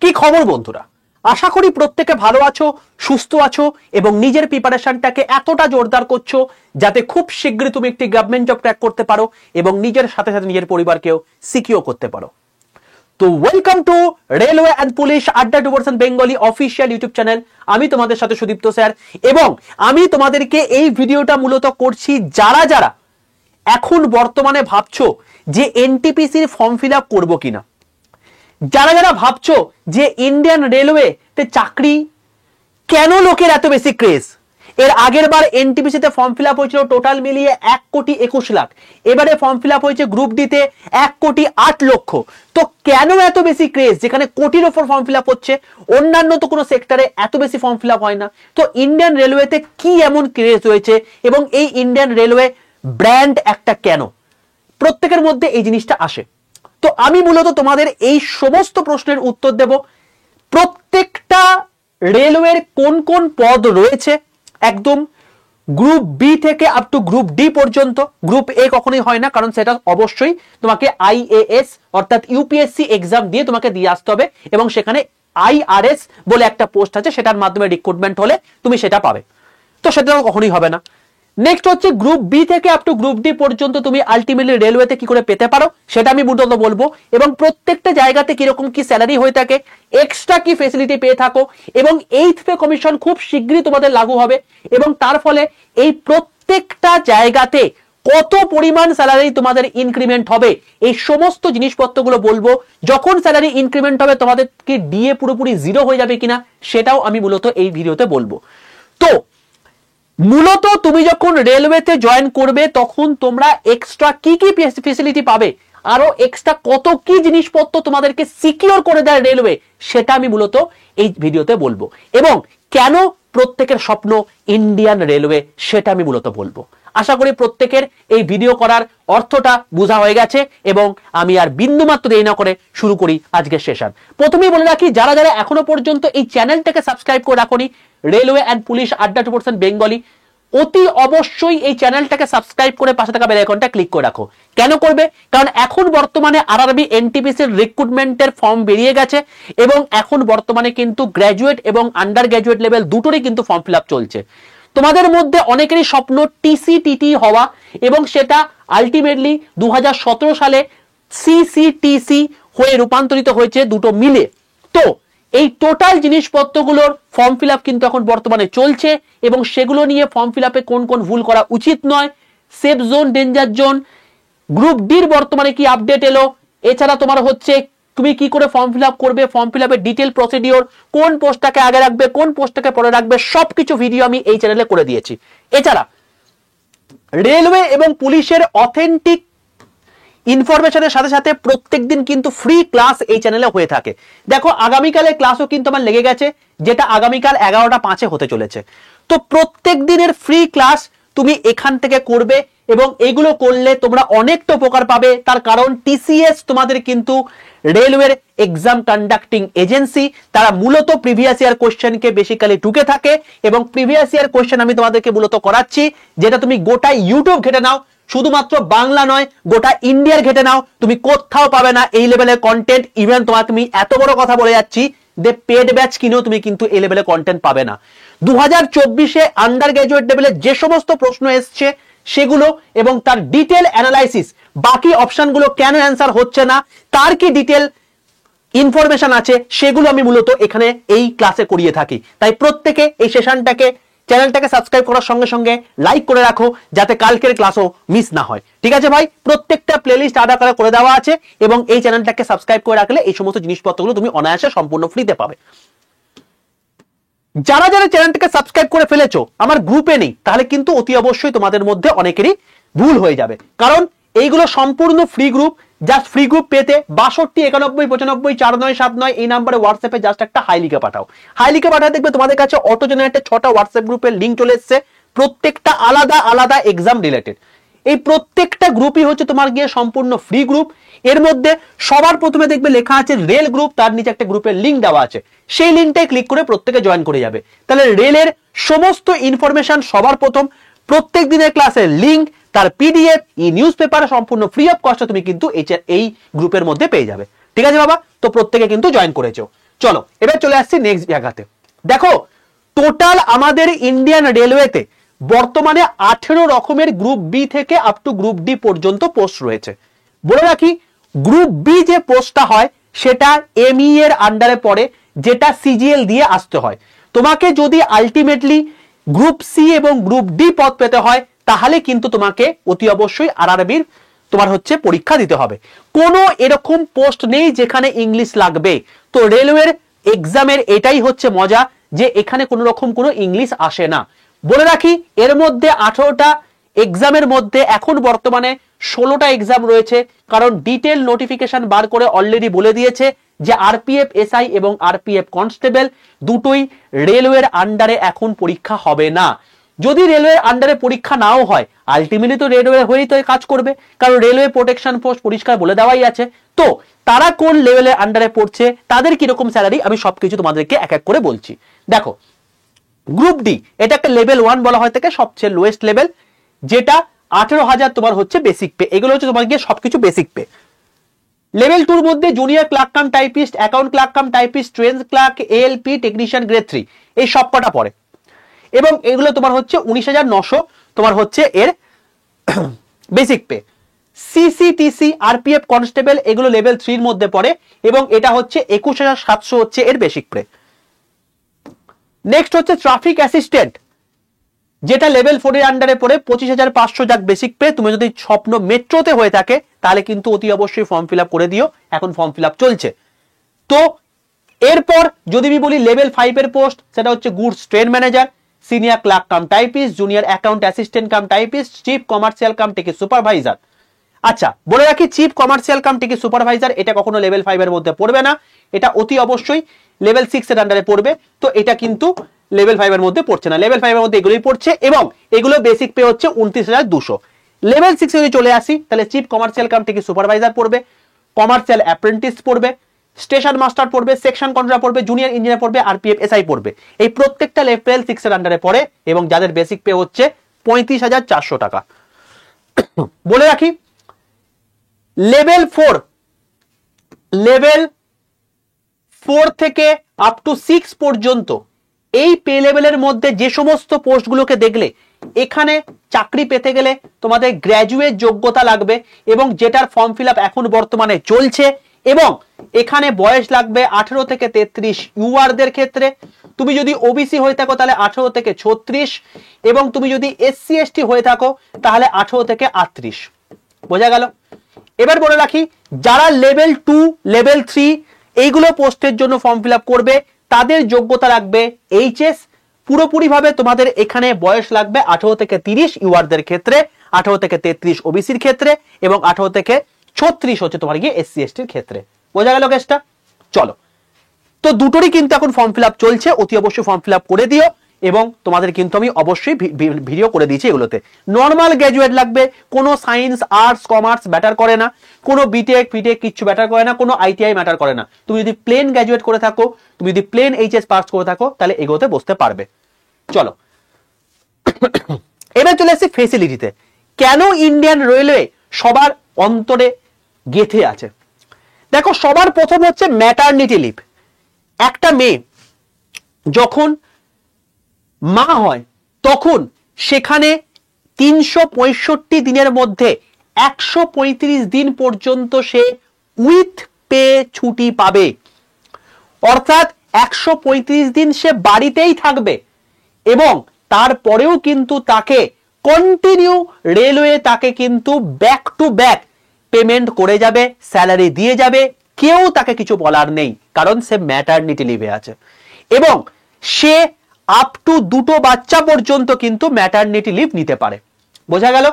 কি খবর বন্ধুরা, আশা করি প্রত্যেকে ভালো আছো, সুস্থ আছো এবং নিজের প্রিপারেশনটাকে এতটা জোরদার করছো যাতে খুব শীঘ্রই তুমি একটি গভর্নমেন্ট জব ক্র্যাক করতে পারো এবং নিজের সাথে সাথে নিজের পরিবারকেও সিকিউর করতে পারো। তো welcome to railway and police আড্ডা 2% বেঙ্গলি অফিসিয়াল ইউটিউব চ্যানেল। আমি তোমাদের সাথে সুদীপ্ত স্যার এবং আমি তোমাদেরকে এই ভিডিওটা মূলত করছি যারা যারা এখন বর্তমানে ভাবছো যে এনটিপিসির ফর্ম ফিল আপ করবো কিনা, যারা যারা ভাবছো যে ইন্ডিয়ান রেলওয়েতে চাকরি কেন লোকের এত বেশি ক্রেজ। এর আগের বার এনটিপিসিতে ফর্ম ফিল আপ হয়েছিল টোটাল মিলিয়ে 1,21,00,000, এবারে ফর্ম ফিল আপ হয়েছে গ্রুপ ডিতে 1,08,00,000। তো কেন এত বেশি ক্রেজ, যেখানে কোটির ওপর ফর্ম ফিল আপ হচ্ছে, অন্যান্য তো কোনো সেক্টরে এত বেশি ফর্ম ফিল আপ হয় না। তো ইন্ডিয়ান রেলওয়েতে কি এমন ক্রেজ হয়েছে এবং এই ইন্ডিয়ান রেলওয়ে ব্র্যান্ড একটা কেন, প্রত্যেকের মধ্যে এই জিনিসটা আসে। তো আমি মূলত তোমাদের এই সমস্ত প্রশ্নের উত্তর দেব। প্রত্যেকটা রেলওয়ের কোন কোন পদ রয়েছে, একদম গ্রুপ বি থেকে আপ টু গ্রুপ ডি পর্যন্ত। গ্রুপ এ কখনোই হয় না, কারণ সেটা অবশ্যই তোমাকে আইএএস অর্থাৎ ইউপিএসসি এক্সাম দিয়ে তোমাকে দিয়ে আসতে হবে এবং সেখানে আইআরএস বলে একটা পোস্ট আছে, সেটার মাধ্যমে রিক্রুটমেন্ট হলে তুমি সেটা পাবে। তো সেটা কখনোই হবে না। নেক্সট হচ্ছে গ্রুপ বি থেকে আপ টু গ্রুপ ডি পর্যন্ত তুমি আলটিমেটলি রেলওয়েতে কি করে পেতে পারো সেটা আমি মূলত বলবো, এবং প্রত্যেকটা জায়গাতে কিরকম কি স্যালারি হয়ে থাকে, এক্সট্রা কি ফেসিলিটি পেয়ে থাকো, এবং 8th পে কমিশন খুব শীঘ্রই তোমাদের লাগু হবে এবং তার ফলে এই প্রত্যেকটা জায়গাতে কত পরিমাণ স্যালারি তোমাদের ইনক্রিমেন্ট হবে, এই সমস্ত জিনিসপত্রগুলো বলবো। যখন স্যালারি ইনক্রিমেন্ট হবে তোমাদেরকে ডিএ পুরোপুরি জিরো হয়ে যাবে কিনা সেটাও আমি মূলত এই ভিডিওতে বলবো। তো মূলত তুমি যখন রেলওয়েতে জয়েন করবে তখন তোমরা এক্সট্রা কি কি ফেসিলিটি পাবে, আরো এক্সট্রা কত কি জিনিসপত্র তোমাদেরকে সিকিউর করে দেয় রেলওয়ে, সেটা আমি মূলত এই ভিডিওতে বলবো। এবং কেন প্রত্যেকের স্বপ্ন ইন্ডিয়ান রেলওয়ে সেটা আমি মূলত বলবো। আশা করি প্রত্যেকের এই ভিডিও করার অর্থটা বোঝা হয়ে গেছে এবং আমি আর বিন্দুমাত্র দেরি না করে শুরু করি আজকের সেশন। প্রথমেই বলে রাখি, যারা যারা এখনো পর্যন্ত এই চ্যানেলটাকে সাবস্ক্রাইব করে রাখোনি, রেলওয়ে অ্যান্ড পুলিশ আড্ডা 2% বেঙ্গলি, অতি অবশ্যই এই চ্যানেলটাকে সাবস্ক্রাইব করে পাশে থাকা বেল আইকনটা ক্লিক করে রাখো। কেন করবে? কারণ এখন বর্তমানে আরআরবি এনটিপিসির রিক্রুটমেন্টের ফর্ম বেরিয়ে গেছে এবং এখন বর্তমানে কিন্তু গ্র্যাজুয়েট এবং আন্ডার গ্র্যাজুয়েট লেভেল দুটোরই কিন্তু ফর্ম ফিল আপ চলছে। তোমাদের মধ্যে অনেকেরই স্বপ্ন টিসিটিটি হওয়া এবং সেটা আলটিমেটলি 2017 সালে সিসিটিসি হয়ে রূপান্তরিত হয়েছে দুটো মিলে। তো এই টোটাল জিনিসপত্রগুলোর ফর্ম ফিল আপ কিন্তু এখন বর্তমানে চলছে এবং সেগুলো নিয়ে ফর্ম ফিল আপে কোন কোন ভুল করা উচিত নয়, safe zone, danger zone, group ডির বর্তমানে কি আপডেট এলো, এছাড়া তোমার হচ্ছে তুমি কি করে ফর্ম ফিল আপ করবে, ফর্ম ফিল আপের ডিটেল প্রসিডিওর, কোন পোস্টটাকে আগে রাখবে কোন পোস্টটাকে পরে রাখবে, সবকিছু ভিডিও আমি এই চ্যানেলে করে দিয়েছি। এছাড়া রেলওয়ে এবং পুলিশের অথেন্টিক ইনফরমেশনের সাথে সাথে প্রত্যেকদিন কিন্তু ফ্রি ক্লাস এই চ্যানেলে হয়ে থাকে। দেখো আগামীকালের ক্লাসও কিন্তু আমার লেগে গেছে, যেটা আগামীকাল 11টা 5-এ হতে চলেছে। তো প্রত্যেক দিনের ফ্রি ক্লাস তুমি এখান থেকে করবে এবং এগুলো করলে তোমরা অনেকটা উপকার পাবে। তার কারণ টিসিএস তোমাদের কিন্তু রেলওয়ের এক্সাম কন্ডাক্টিং এজেন্সি, তারা মূলত প্রিভিয়াস ইয়ার কোশ্চেনকে বেসিক্যালি ঢুকে থাকে এবং প্রিভিয়াস ইয়ার কোশ্চেন আমি তোমাদেরকে মূলত করাচ্ছি, যেটা তুমি গোটা ইউটিউব ঘেটে নাও, শুধুমাত্র বাংলা নয় গোটা ইন্ডিয়ার ঘেটে নাও, তুমি কোথাও পাবে না এই লেভেলের কন্টেন্ট। ইভেন তুমি এত বড় কথা বলে যাচ্ছি যে পেড ব্যাচ কিনেও তুমি কিন্তু এই লেভেলের কন্টেন্ট পাবে না। 2024-এ আন্ডার গ্র্যাজুয়েট লেভেলে যে সমস্ত প্রশ্ন এসছে সেগুলো এবং তার ডিটেল অ্যানালাইসিস, বাকি অপশনগুলো কেন অ্যান্সার হচ্ছে না তার কি ডিটেল ইনফরমেশন আছে, সেগুলো আমি মূলত এখানে এই ক্লাসে করিয়ে থাকি। তাই প্রত্যেকে এই সেশনটাকে, চ্যানেলটাকে সাবস্ক্রাইব করার সঙ্গে সঙ্গে লাইক করে রাখো যাতে কালকের ক্লাসও মিস না হয়। ঠিক আছে ভাই, প্রত্যেকটা প্লেলিস্ট আলাদা করে দেওয়া আছে এবং এই চ্যানেলটাকে সাবস্ক্রাইব করে রাখলে এই সমস্ত জিনিসপত্রগুলো তুমি অনায়াসে সম্পূর্ণ ফ্রিতে পাবে। যারা যারা চ্যানেলটাকে সাবস্ক্রাইব করে ফেলেছো আমার গ্রুপে নেই, তাহলে কিন্তু অতি অবশ্যই তোমাদের মধ্যে অনেকেরই ভুল হয়ে যাবে, কারণ এইগুলো সম্পূর্ণ free group. Just free group পেতে 62 91 95 4979 এই নাম্বারে হোয়াটসঅ্যাপে জাস্ট একটা হাই লিখে পাঠাও। হাই লিখে পাঠাতে দেখবে তোমাদের কাছে অটো জেনারেটেড 6টা হোয়াটসঅ্যাপ গ্রুপের লিঙ্ক চলে এসেছে, প্রত্যেকটা আলাদা আলাদা এক্সাম রিলেটেড। এই প্রত্যেকটা গ্রুপই হচ্ছে তোমার গিয়ে সম্পূর্ণ ফ্রি গ্রুপ। এর মধ্যে সবার প্রথমে দেখবে লেখা আছে রেল গ্রুপ, তার নিচে একটা গ্রুপের লিঙ্ক দেওয়া আছে, সেই লিঙ্কটাই ক্লিক করে প্রত্যেকে জয়েন করে যাবে। তাহলে রেলের সমস্ত ইনফরমেশন সবার প্রথম, প্রত্যেক দিনের ক্লাসের লিঙ্ক, তার পিডিএফ, ই নিউজ পেপার সম্পূর্ণ ফ্রি অফ কস্টে তুমি কিন্তু এই গ্রুপের মধ্যে পেয়ে যাবে। ঠিক আছে বাবা, তো প্রত্যেকে কিন্তু জয়েন করেছো। চলো এবার চলে আসছি নেক্সট জায়গাতে। দেখো টোটাল আমাদের ইন্ডিয়ান রেলওয়েতে বর্তমানে 18 রকমের গ্রুপ বি থেকে আপ টু গ্রুপ ডি পর্যন্ত পোস্ট রয়েছে। বলে রাখি গ্রুপ বি যে পোস্টটা হয় সেটা এমই এর আন্ডারে পড়ে, যেটা সিজিএল দিয়ে আসতে হয়। তোমাকে যদি আলটিমেটলি গ্রুপ সি এবং গ্রুপ ডি পদ পেতে হয় তাহলে কিন্তু তোমাকে অতি অবশ্যই আরআরবির তোমার হচ্ছে পরীক্ষা দিতে হবে। কোনো এরকম পোস্ট নেই যেখানে ইংলিশ লাগবে। তো রেলওয়ের এক্সামের এটাই হচ্ছে মজা যে এখানে কোনো রকম কোনো ইংলিশ আসে না। বলে রাখি এর মধ্যে 18টা এক্সামের মধ্যে এখন বর্তমানে 16টা এক্সাম রয়েছে, কারণ ডিটেল নোটিফিকেশন বার করে অলরেডি বলে দিয়েছে যে আরপিএফ এসআই এবং আরপিএফ কনস্টেবল দুটোই রেলওয়ের আন্ডারে এখন পরীক্ষা হবে না। যদি রেলওয়ের আন্ডারে পরীক্ষা নাও হয় আলটিমেটলি তো রেলওয়ে হয়েই তো কাজ করবে, কারণ রেলওয়ে প্রোটেকশন ফোর্স পরিষ্কার বলে দেওয়াই আছে। তো তারা কোন লেভেলের আন্ডারে পড়ছে, তাদের কিরকম স্যালারি, আমি সবকিছু তোমাদেরকে এক এক করে বলছি। দেখো গ্রুপ ডি এটা একটা লেভেল 1 বলা হয় থেকে সবচেয়ে লোয়েস্ট লেভেল, যেটা 18,000 তোমার হচ্ছে বেসিক পে। এগুলো হচ্ছে তোমার গিয়ে সবকিছু বেসিক পে। লেভেল 2 এর মধ্যে junior clerk cum typist, account clerk cum typist, train clerk, ALP technician grade 3 এই সব কটা পড়ে, এবং এগুলো তোমার হচ্ছে 19,900 তোমার হচ্ছে এর basic pay. CCTC RPF constable এগুলো লেভেল 3 এর মধ্যে পড়ে, এবং এটা হচ্ছে 21,700 হচ্ছে এর বেসিক পে। নেক্সট হচ্ছে ট্রাফিক অ্যাসিস্ট্যান্ট, যেটা লেভেল 4 এর আন্ডারে পড়ে 25,500 যাক বেসিক পে। তুমি যদি স্বপ্ন মেট্রোতে হয়ে থাকে তাহলে কিন্তু অতি অবশ্যই ফর্ম ফিল আপ করে দিও, এখন ফর্ম ফিল আপ চলছে। তো এরপর যদি আমি বলি লেভেল 5 এর পোস্ট, সেটা হচ্ছে goods train manager, senior clerk cum typist, junior account assistant cum typist, chief commercial cum ticket supervisor. আচ্ছা বলে রাখি chief commercial cum ticket supervisor এটা কখনো লেভেল 5 এর মধ্যে পড়বে না, এটা অতি অবশ্যই লেভেল 6 এর আন্ডারে পড়বে। তো এটা কিন্তু লেভেল 5 এর মধ্যে পড়ছে না, লেভেল 5 এর মধ্যে এগুলোই পড়ছে, এবং এগুলো বেসিক পে হচ্ছে 29,200। লেভেল 6 এ যদি চলে আসি তাহলে chief commercial cum ticket supervisor পড়বে, কমার্শিয়াল অ্যাপ্রেন্টিস পড়বে, স্টেশন মাস্টার পড়বে, সেকশন কন্ট্রোলার পড়বে, জুনিয়র ইঞ্জিনিয়ার পড়বে, আরপিএফ এসআই পড়বে। এই প্রত্যেকটা লেভেল 6 এর আন্ডারে পড়ে, এবং যাদের বেসিক পে হচ্ছে 35,400 টাকা। বলে রাখি লেভেল 4 থেকে আপ টু 6 পর্যন্ত এই পে লেভেলের মধ্যে যে সমস্ত পোস্টগুলোকে দেখলে এখানে চাকরি পেতে গেলে তোমাদের গ্র্যাজুয়েট যোগ্যতা লাগবে, এবং যেটার ফর্ম ফিল আপ এখন বর্তমানে চলছে, এবং এখানে বয়স লাগবে 18 থেকে 33 ইউআরদের ক্ষেত্রে। তুমি যদি ওবিসি হয়ে থাকো তাহলে 18 থেকে 36, এবং তুমি যদি এসসি এসটি হয়ে থাকো তাহলে 18 থেকে 38। বোঝা গেল? এবার বলে রাখি যারা লেভেল 2 লেভেল 3 এইগুলো পোস্টের জন্য ফর্ম ফিল আপ করবে তাদের যোগ্যতা লাগবে এইচএস। পুরোপুরি ভাবে তোমাদের এখানে বয়স লাগবে 18 থেকে 30 ইউআরদের ক্ষেত্রে, 18 থেকে 33 ওবিসির ক্ষেত্রে, এবং 18 থেকে 36 হচ্ছে তোমার গিয়ে এসসি এসটির ক্ষেত্রে। বোঝা গেল কেসটা? চলো, তো দুটোরই কিন্তু এখন ফর্ম ফিল আপ চলছে, অতি অবশ্যই ফর্ম ফিল আপ করে দিও, এবং তোমাদের কিন্তু আমি অবশ্যই ভিডিও করে দিয়েছি এগুলোতে। নর্মাল গ্র্যাজুয়েট লাগবে, কোনো সায়েন্স আর্টস কমার্স ব্যাটার করে না, কোনো বিটেক ফিটেক কিচ্ছু ব্যাটার করে না, কোনো আইটিআই ম্যাটার করে না। তুমি যদি প্লেন গ্র্যাজুয়েট করে থাকো, তুমি যদি প্লেন এইচএস পাস করে থাকো তাহলে এগোতে বসতে পারবে। চলো এবার চলে আসছি ফেসিলিটিতে। কেন ইন্ডিয়ান রেলওয়ে সবার অন্তরে গেথে আছে? দেখো সবার প্রথম হচ্ছে ম্যাটারনিটি লিভ। একটা মেয়ে যখন মা হয় তখন সেখানে 365 দিনের মধ্যে 135 দিন পর্যন্ত সে উইথ পে ছুটি পাবে, অর্থাৎ 135 দিন সে বাড়িতেই থাকবে, এবং তারপরেও কিন্তু তাকে কন্টিনিউ রেলওয়ে তাকে কিন্তু ব্যাক টু ব্যাক পেমেন্ট করে যাবে, স্যালারি দিয়ে যাবে, কেউ তাকে কিছু বলার নেই, কারণ সে ম্যাটারনিটি লিভে আছে, এবং সে আপ টু 2টো বাচ্চা পর্যন্ত কিন্তু ম্যাটারনিটি লিভ নিতে পারে। বোঝা গেল?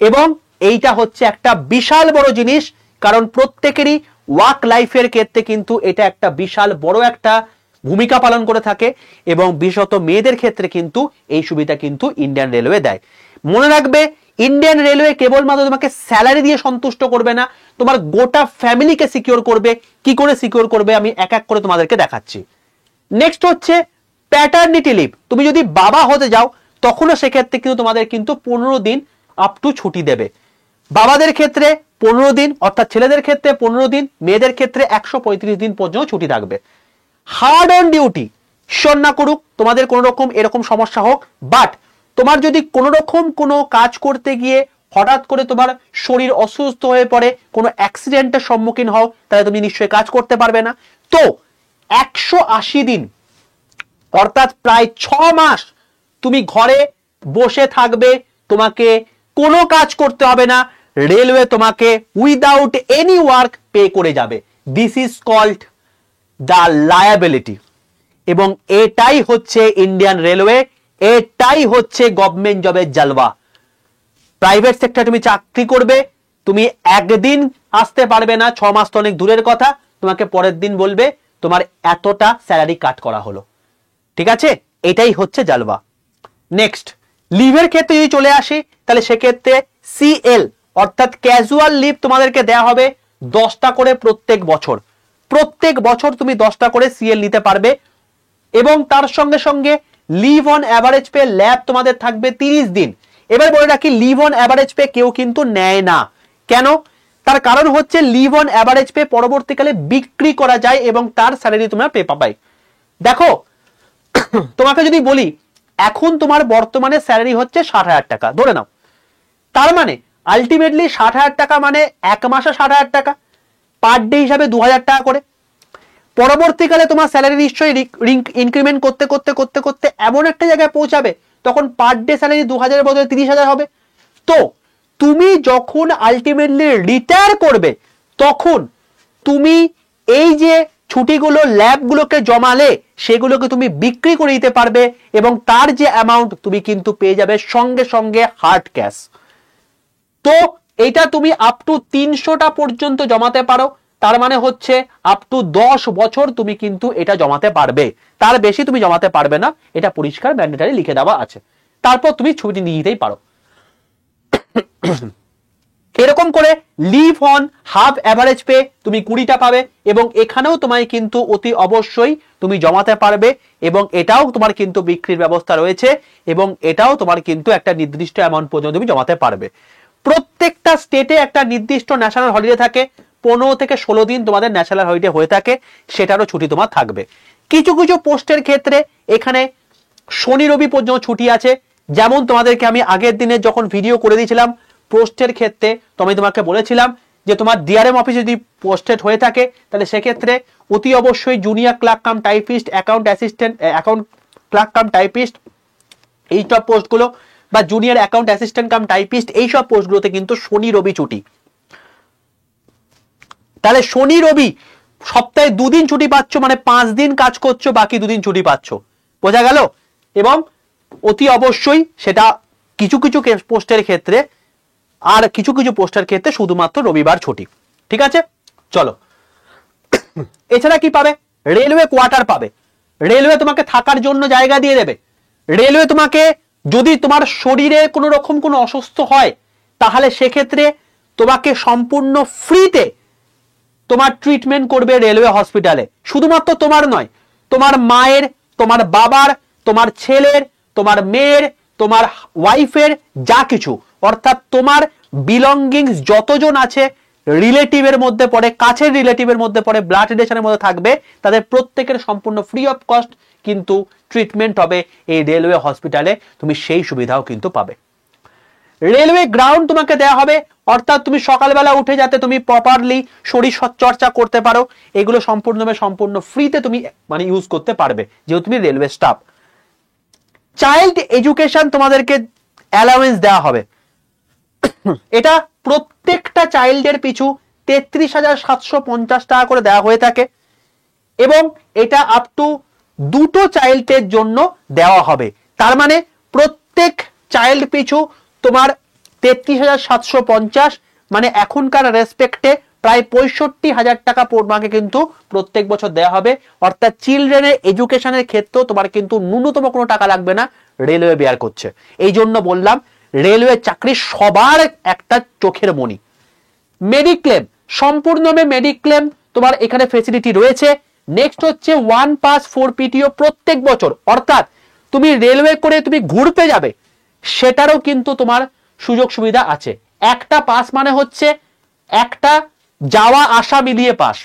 এবং এইটা হচ্ছে একটা বিশাল বড় জিনিস, কারণ প্রত্যেকেরই ওয়ার্ক লাইফের ক্ষেত্রে কিন্তু এটা একটা বিশাল বড় একটা ভূমিকা পালন করে থাকে, এবং বিশেষত মেয়েদের ক্ষেত্রে কিন্তু এই সুবিধা কিন্তু ইন্ডিয়ান রেলওয়ে দেয়। মনে রাখবে ইন্ডিয়ান রেলওয়ে কেবলমাত্র তোমাকে স্যালারি দিয়ে সন্তুষ্ট করবে না, তোমার গোটা ফ্যামিলিকে সিকিউর করবে। কি করে সিকিউর করবে আমি এক এক করে তোমাদেরকে দেখাচ্ছি। নেক্সট হচ্ছে প্যাটার্নিটি লিভ। তুমি যদি বাবা হতে যাও তখনও সেক্ষেত্রে কিন্তু তোমাদের কিন্তু 15 দিন আপ টু ছুটি দেবে। বাবাদের ক্ষেত্রে 15 দিন, অর্থাৎ ছেলেদের ক্ষেত্রে 15 দিন, মেয়েদের ক্ষেত্রে 135 দিন পর্যন্ত ছুটি থাকবে। হার্ড অন ডিউটি, ঈশ্বর না করুক তোমাদের কোনো রকম এরকম সমস্যা হোক, বাট তোমার যদি কোনো রকম কোনো কাজ করতে গিয়ে হঠাৎ করে তোমার শরীর অসুস্থ হয়ে পড়ে, কোনো অ্যাক্সিডেন্টের সম্মুখীন হও, তাহলে তুমি নিশ্চয়ই কাজ করতে পারবে না। তো 180 দিন অর্থাৎ প্রায় 6 মাস তুমি ঘরে বসে থাকবে, তোমাকে কোনো কাজ করতে হবে না, রেলওয়ে তোমাকে উইদাউট এনি ওয়ার্ক পে করে যাবে। This is called the liability. এবং এটাই হচ্ছে ইন্ডিয়ান রেলওয়ে, এটাই হচ্ছে গভর্নমেন্ট জবের জালওয়া। প্রাইভেট সেক্টরে তুমি চাকরি করবে, তুমি একদিন আসতে পারবে না, 6 মাস তো অনেক দূরের কথা, তোমাকে পরের দিন বলবে তোমার এতটা স্যালারি কাট করা হলো। ঠিক আছে, এটাই হচ্ছে জালওয়া। নেক্সট, লিভের ক্ষেত্রে যদি চলে আসি, তাহলে সেক্ষেত্রে সিএল অর্থাৎ ক্যাজুয়াল লিভ তোমাদেরকে দেয়া হবে 10টা করে প্রত্যেক বছর। প্রত্যেক বছর তুমি 10টা করে সিএল নিতে পারবে। এবং তার সঙ্গে সঙ্গে লিভ অন অ্যাভারেজ পে ল্যাব তোমাদের থাকবে 30 দিন। এবার বলে রাখি, লিভ অন অ্যাভারেজ পে কেউ কিন্তু নেয় না। কেন? তার কারণ হচ্ছে লিভ অন অ্যাভারেজ পে পরবর্তীকালে বিক্রি করা যায় এবং তার স্যালারি তোমরা পে পাবে। দেখো, তোমাকে যদি বলি এখন তোমার বর্তমানে স্যালারি হচ্ছে 60,000 টাকা ধরে নাও, তার মানে আলটিমেটলি 60,000 টাকা মানে এক মাসে 60,000 টাকা, পার ডে হিসাবে 2,000 টাকা করে। পরবর্তীকালে তোমার স্যালারি নিশ্চয়ই ইনক্রিমেন্ট করতে করতে করতে করতে এমন একটা জায়গায় পৌঁছাবে, তখন পার ডে স্যালারি 2,000-এর বদলে 30,000 হবে। তো তুমি যখন আলটিমেটলি রিটায়ার করবে, তখন তুমি এই যে ছুটিগুলো ল্যাবগুলোকে জমালে, সেগুলোকে তুমি বিক্রি করে দিতে পারবে এবং তার যে অ্যামাউন্ট তুমি কিন্তু পেয়ে যাবে সঙ্গে সঙ্গে হার্ড ক্যাশ। তো এটা তুমি আপ টু 300টা পর্যন্ত জমাতে পারো, তার মানে হচ্ছে আপ টু 10 বছর তুমি কিন্তু এটা জমাতে পারবে, তার বেশি তুমি জমাতে পারবে না, এটা পরিষ্কার ম্যান্ডেটরি লিখে দেওয়া আছে। তারপর তুমি ছুটি নিয়ে নিতেই পারো। এরকম করে leave on half average pay তুমি 20টা পাবে এবং এখানেও তোমায় কিন্তু অতি অবশ্যই তুমি জমাতে পারবে এবং এটাও তোমার কিন্তু বিক্রির ব্যবস্থা রয়েছে এবং এটাও তোমার কিন্তু একটা নির্দিষ্ট অ্যামাউন্ট পর্যন্ত তুমি জমাতে পারবে। প্রত্যেকটা স্টেটে একটা নির্দিষ্ট ন্যাশনাল হলিডে থাকে, 15 থেকে 16 দিন তোমাদের ন্যাশনাল হলিডে হয়ে থাকে, সেটারও ছুটি তোমার থাকবে। কিছু কিছু পোস্টের ক্ষেত্রে এখানে শনি রবি পর্যন্ত ছুটি আছে। যেমন তোমাদেরকে আমি আগের দিনে যখন ভিডিও করে দিয়েছিলাম পোস্টের ক্ষেত্রে, তো আমি তোমাকে বলেছিলাম যে তোমার ডিআরএম অফিসে যদি পোস্টেড হয়ে থাকে, তাহলে সেক্ষেত্রে অতি অবশ্যই junior clerk cum typist, account assistant, account clerk cum typist, এই সব পোস্টগুলো বা junior account assistant cum typist, এই সব পোস্টগুলোতে কিন্তু শনি রবি ছুটি। তাহলে শনি রবি সপ্তাহে 2 দিন ছুটি পাচ্ছ, মানে 5 দিন কাজ করছো, বাকি 2 দিন ছুটি পাচ্ছ। বোঝা গেল? এবং অতি অবশ্যই সেটা কিছু কিছু পোস্টের ক্ষেত্রে, আর কিছু কিছু পোস্টের ক্ষেত্রে শুধুমাত্র রবিবার ছুটি। ঠিক আছে, চলো। এছাড়া কি পাবে? রেলওয়ে কোয়ার্টার পাবে, রেলওয়ে তোমাকে থাকার জন্য জায়গা দিয়ে দেবে। রেলওয়ে তোমাকে যদি তোমার শরীরে কোনো রকম কোনো অসুস্থ হয়, তাহলে সেক্ষেত্রে তোমাকে সম্পূর্ণ ফ্রিতে তোমার ট্রিটমেন্ট করবে রেলওয়ে হসপিটালে। শুধুমাত্র তোমার নয়, তোমার মায়ের, তোমার বাবার, তোমার ছেলের, তোমার মেয়ের, তোমার ওয়াইফের, যা কিছু অর্থাৎ তোমার বিলঙ্গিংস যতজন আছে রিলেটিভের মধ্যে পড়ে, কাছের রিলেটিভের মধ্যে পড়ে, ব্লাড রিলেশনের মধ্যে থাকবে, তাদের প্রত্যেকের সম্পূর্ণ ফ্রি অফ কস্ট কিন্তু ট্রিটমেন্ট হবে এই রেলওয়ে হসপিটালে। তুমি সেই সুবিধাও কিন্তু পাবে। রেলওয়ে গ্রাউন্ড তোমাকে দেয়া হবে, অর্থাৎ তুমি সকালবেলা উঠে যাতে তুমি প্রপারলি শরীর চর্চা করতে পারো, এগুলো সম্পূর্ণ ফ্রিতে তুমি মানে ইউজ করতে পারবে, যেহেতু তুমি রেলওয়ে স্টাফ। চাইল্ড এডুকেশন তোমাদেরকে অ্যালাউয়েন্স দেওয়া হবে। এটা প্রত্যেকটা চাইল্ডের পিছু 33,750 টাকা করে দেওয়া হয়ে থাকে এবং এটা আপ টু 2টো চাইল্ডের জন্য দেওয়া হবে। তার মানে প্রত্যেক চাইল্ড পিছু তোমার 33,750, মানে এখনকার রেসপেক্টে প্রায় 65,000 টাকা তোমাকে কিন্তু প্রত্যেক বছর দেওয়া হবে। অর্থাৎ চিলড্রেনের এডুকেশনের ক্ষেত্রেও তোমার কিন্তু ন্যূনতম কোনো টাকা লাগবে না, রেলওয়ে বেয়ার করছে। এই জন্য বললাম রেলওয়ে চাকরি সবার একটা চোখের মণি। মেডিক্লেম, সম্পূর্ণভাবে মেডিক্লেম তোমার এখানে ফেসিলিটি রয়েছে। নেক্সট হচ্ছে 1 পাস 4 পিটিও প্রত্যেক বছর, অর্থাৎ তুমি রেলওয়ে করে তুমি ঘুরতে যাবে, সেটারও কিন্তু তোমার সুযোগ সুবিধা আছে। একটা পাস মানে হচ্ছে একটা যাওয়া আসা মিলিয়ে পাস,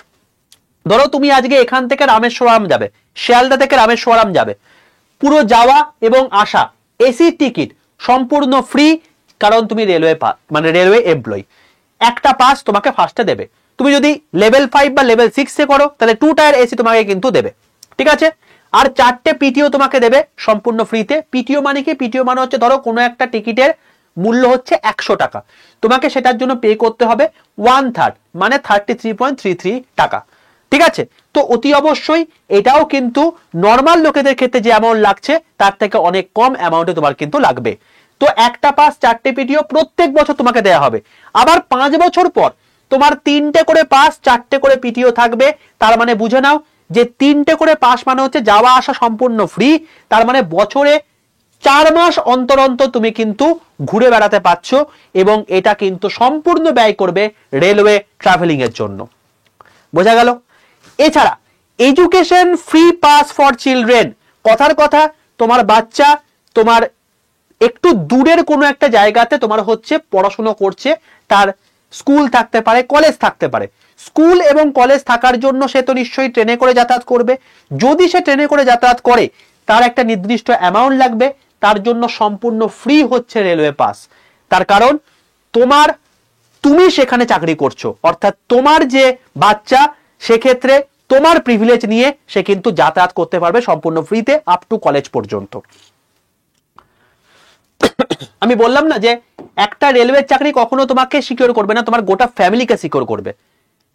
ধরো তুমি আজকে এখান থেকে রামেশ্বরম যাবে, শিয়ালদা থেকে রামেশ্বরম যাবে, পুরো যাওয়া এবং আসা এসি টিকিট সম্পূর্ণ ফ্রি, কারণ তুমি রেলওয়ে মানে রেলওয়ে এমপ্লয়ি। একটা পাস তোমাকে ফার্স্টে দেবে। তুমি যদি লেভেল 5 বা লেভেল 6 এ করো তাহলে 2 টায়ার এসি তোমাকে কিন্তু দেবে, ঠিক আছে। আর 4টে পিটিও তোমাকে দেবে সম্পূর্ণ ফ্রিতে। পিটিও মানে কি? পিটিও মানে হচ্ছে ধরো কোনো একটা টিকিটের মূল্য হচ্ছে 100 টাকা, তোমাকে সেটার জন্য পে করতে হবে 1/3 মানে 33.33 টাকা, ঠিক আছে। তো অতি অবশ্যই এটাও কিন্তু নর্মাল লোকেদের ক্ষেত্রে যে অ্যামাউন্ট লাগছে তার থেকে অনেক কম অ্যামাউন্টে তোমার কিন্তু লাগবে। তো একটা পাস 4টে পিটিও প্রত্যেক বছর তোমাকে দেওয়া হবে। আবার 5 বছর পর তোমার 3টে করে পাস 4টে করে পিটিও থাকবে। তার মানে বুঝে নাও যে 3টে করে পাস মানে হচ্ছে যাওয়া আসা সম্পূর্ণ ফ্রি। তার মানে বছরে 4 মাস অন্তর অন্তর তুমি কিন্তু ঘুরে বেড়াতে পারছ, এবং এটা কিন্তু সম্পূর্ণ ব্যয় করবে রেলওয়ে ট্রাভেলিং এর জন্য। বোঝা গেল? এছাড়া education free pass for children, কথার কথা তোমার বাচ্চা তোমার একটু দূরের কোনো একটা জায়গাতে তোমার হচ্ছে পড়াশোনা করছে, তার স্কুল থাকতে পারে, কলেজ থাকতে পারে। স্কুল এবং কলেজ থাকার জন্য সে তো নিশ্চয়ই ট্রেনে করে যাতায়াত করবে। যদি সে ট্রেনে করে যাতায়াত করে তার একটা নির্দিষ্ট অ্যামাউন্ট লাগবে, তার জন্য সম্পূর্ণ ফ্রি হচ্ছে রেলওয়ে পাস। তার কারণ তুমি সেখানে চাকরি করছো, অর্থাৎ তোমার যে বাচ্চা সেক্ষেত্রে তোমার প্রিভিলেজ নিয়ে সে কিন্তু যাতায়াত করতে পারবে সম্পূর্ণ ফ্রিতে আপ টু কলেজ পর্যন্ত। আমি বললাম না যে একটা রেলওয়ে চাকরি কখনো তোমাকে সিকিউর করবে না, তোমার গোটা ফ্যামিলিকে সিকিউর করবে।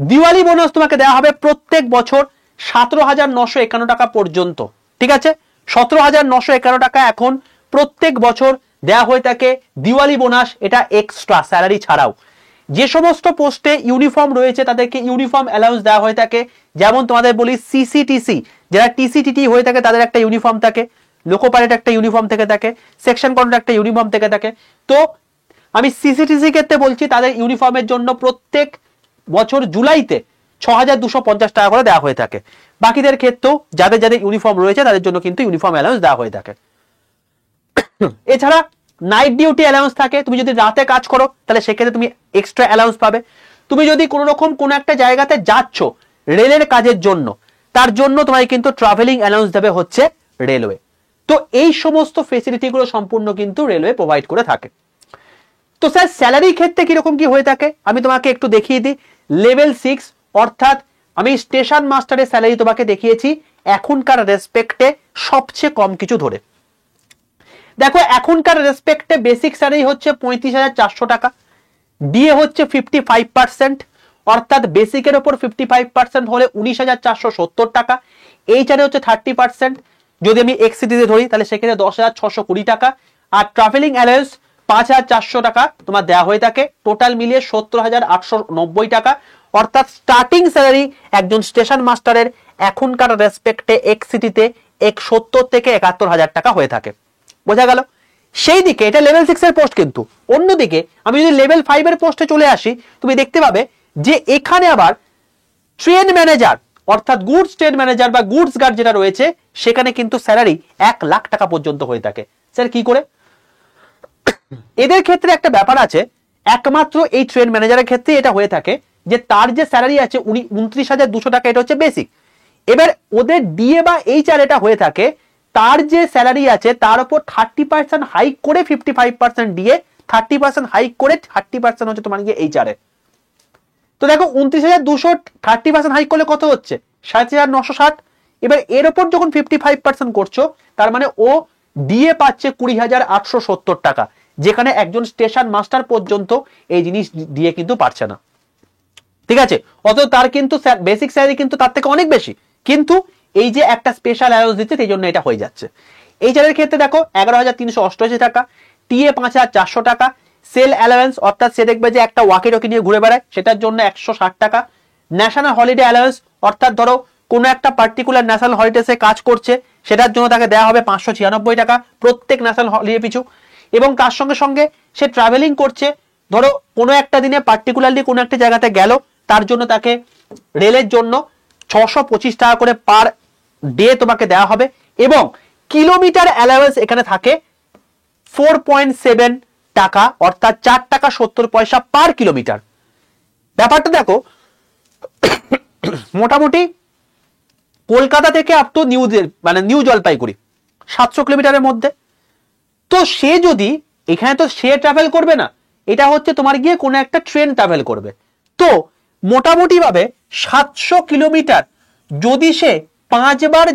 দিওয়ালি বোনাস তোমাকে দেওয়া হবে প্রত্যেক বছর 17,951 টাকা পর্যন্ত, ঠিক আছে। 17,951 টাকা এখন প্রত্যেক বছর দেওয়া হয়ে থাকে দিওয়ালি বোনাস, এটা এক্সট্রা স্যালারি ছাড়াও। যে সমস্ত পোস্টে ইউনিফর্ম রয়েছে তাদেরকে ইউনিফর্ম অ্যালাউন্স দেওয়া হয়ে থাকে। যেমন তোমাদের বলি সিসিটিসি, যারা টিসিটিটি হয়ে থাকে তাদের একটা ইউনিফর্ম থাকে, লোকো পাইলট একটা ইউনিফর্ম থেকে থাকে, সেকশন কন্ট্রাক্ট একটা ইউনিফর্ম থেকে থাকে। তো আমি সিসিটিসি ক্ষেত্রে বলছি তাদের ইউনিফর্মের জন্য প্রত্যেক বছর জুলাইতে 6,250 টাকা করে দেওয়া হয়ে থাকে। বাকিদের ক্ষেত্রেও যাদের যাদের ইউনিফর্ম রয়েছে তাদের জন্য কিন্তু ইউনিফর্ম অ্যালাউন্স দেওয়া হয়ে থাকে। এছাড়া নাইট ডিউটি অ্যালাউন্স থাকে, তুমি যদি রাতে কাজ করো তাহলে সেক্ষেত্রে তুমি এক্সট্রা অ্যালাউন্স পাবে। তুমি যদি কোনো রকম কোনো একটা জায়গাতে যাচ্ছ রেলের কাজের জন্য, তার জন্য তোমায় কিন্তু ট্রাভেলিং অ্যালাউন্স দেবে হচ্ছে রেলওয়ে। তো এই সমস্ত ফেসিলিটিগুলো সম্পূর্ণ কিন্তু রেলওয়ে প্রোভাইড করে থাকে। তো স্যার স্যালারি ক্ষেত্রে কিরকম কি হয়ে থাকে আমি তোমাকে একটু দেখিয়ে দিই। লেভেল 6 অর্থাৎ আমি স্টেশন মাস্টারের স্যালারি তোমাকে দেখিয়েছি এখনকার রেসপেক্টে সবচেয়ে কম কিছু ধরে। দেখো এখনকার রেসপেক্টে বেসিক স্যালারি হচ্ছে 35,400 টাকা, ডিএ হচ্ছে 55%, অর্থাৎ বেসিকের ওপর 55% হলে 19,470 টাকা, এইচআরে হচ্ছে 30%। যদি আমি এক্সিটিতে ধরি তাহলে সেক্ষেত্রে 10,620 টাকা, আর ট্রাভেলিং অ্যালাউন্স 5,400 টাকা তোমার দেওয়া হয়ে থাকে। টোটাল মিলিয়ে 70,890 টাকা, অর্থাৎ স্টার্টিং স্যালারি একজন স্টেশন মাস্টারের এখনকার রেসপেক্টে এক্সিটিতে 70 থেকে 71,000 টাকা হয়ে থাকে। বোঝা গেল? সেই দিকে এটা লেভেল 6 এর পোস্ট, কিন্তু অন্যদিকে আমি যদি লেভেল 5 এর পোস্টে চলে আসি তুমি দেখতে পাবে যে এখানে আবার ট্রেন ম্যানেজার অর্থাৎ গুডস ট্রেন ম্যানেজার বা গুডস গার্ড যেটা রয়েছে সেখানে কিন্তু স্যালারি 1 লাখ টাকা পর্যন্ত হয়ে থাকে। স্যার কি করে? এদের ক্ষেত্রে একটা ব্যাপার আছে, একমাত্র এই ট্রেন ম্যানেজারের ক্ষেত্রে এটা হয়ে থাকে যে তার যে স্যালারি আছে 29,200 টাকা, এটা হচ্ছে বেসিক। এবার ওদের ডিএ বা এইচআর এটা হয়ে থাকে তার যে স্যালারি আছে তার উপর 30% হাইক করে 55% ডিএ, 30% হাইক করে 30% হচ্ছে তোমার গিয়ে এইচআর। তো দেখো 29,200 30% হাইক করলে কত হচ্ছে? 7,960। এবার এর উপর যখন 55% করছো তার মানে ও ডিএ পাচ্ছে 20,870 টাকা, যেখানে একজন স্টেশন মাস্টার পর্যন্ত এই জিনিস দিয়ে কিন্তু পারছে না, ঠিক আছে। অত তার কিন্তু বেসিক স্যালারি কিন্তু তার থেকে অনেক বেশি, কিন্তু এই যে একটা স্পেশাল অ্যালাউন্স দিচ্ছে সেই জন্য এটা হয়ে যাচ্ছে। এইচআর এর ক্ষেত্রে দেখো 11,388 টাকা, টিএ 5,400 টাকা, সেল অ্যালাউন্স অর্থাৎ সে দেখবে যে একটা ওয়াকি টকি নিয়ে ঘুরে বেড়ায় সেটার জন্য 160 টাকা, ন্যাশনাল হলিডে অ্যালাউন্স অর্থাৎ ধরো কোনো একটা পার্টিকুলার ন্যাশনাল হলিডেসে কাজ করছে সেটার জন্য তাকে দেওয়া হবে 596 টাকা প্রত্যেক ন্যাশনাল হলিডে পিছু। এবং তার সঙ্গে সঙ্গে সে ট্রাভেলিং করছে, ধরো কোনো একটা দিনে পার্টিকুলারলি কোনো একটা জায়গাতে গেল, তার জন্য তাকে রেলের জন্য 625 টাকা করে পার ডে তোমাকে দেওয়া হবে। এবং কিলোমিটার অ্যালাউন্স এখানে থাকে 4.7 টাকা, অর্থাৎ 4 টাকা 70 পয়সা পার কিলোমিটার। ব্যাপারটা দেখো মোটামুটি কলকাতা থেকে আপ টু নিউ জলপাইগুড়ি 700 কিলোমিটারের মধ্যে। তো সে যদি এখানে তো সে ট্রাভেল করবে না, এটা হচ্ছে তোমার গিয়ে কোনো একটা ট্রেন ট্রাভেল করবে। তো মোটামুটি ভাবে 700 কিলোমিটার যদি সে 5 বার